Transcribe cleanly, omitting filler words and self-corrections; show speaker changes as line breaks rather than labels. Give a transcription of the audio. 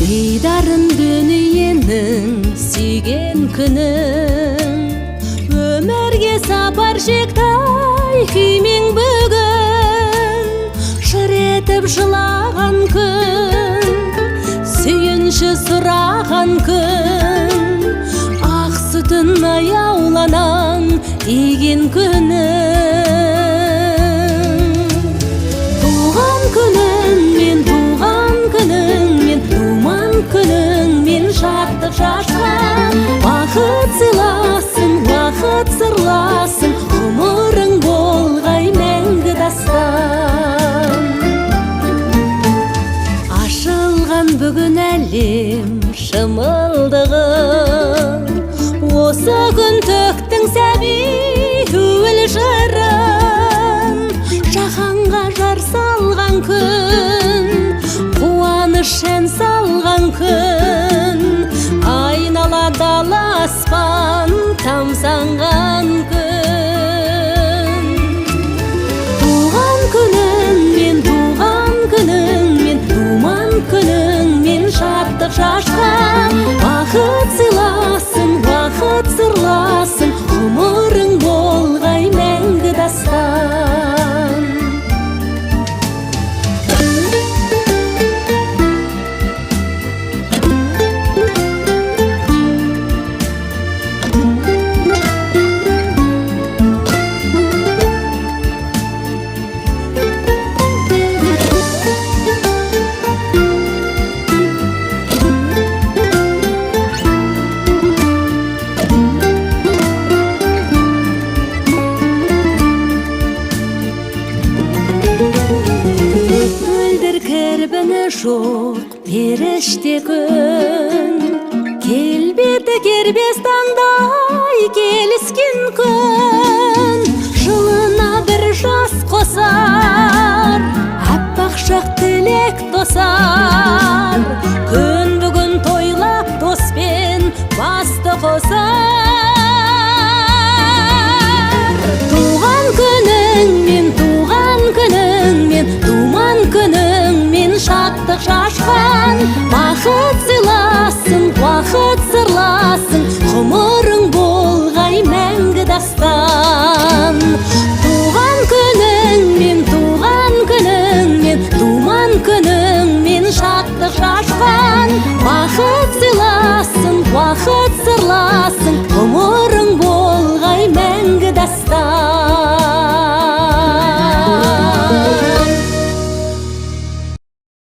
Дидарым дүниенің сүйген күнің, өмірге сапар шектай күймең бүгін. Шыр етіп жылаған күн, сүйінші сұраған күн, ақ сүтін аяуланан иген күнің. Туған күнің мен, туған күнің мен, туман күнің мен, шаттық шашқан. Уақыт сыйласын, уақыт сырласын, ғұмырың болғай мәңгі дастан. Ашылған бүгін әлем шымылдығын, осы күн төктің сәби көңіл жырын. Жаһанға жар салған күн, қуаныш ән салған күн, айнала дала аспан тамсанған күн. Туған күнің мен, туған күнің мен, туман күнің мен, шаттық шашқан. Уақыт сыйласын, уақыт сырласын, ғұмырың болғай мәңгі дастан. Кірбіні жоқ періште күн, келбеті кербес таңдай келіскен күн. Жылына бір жас қосар, аппақ шақ тілек тосар.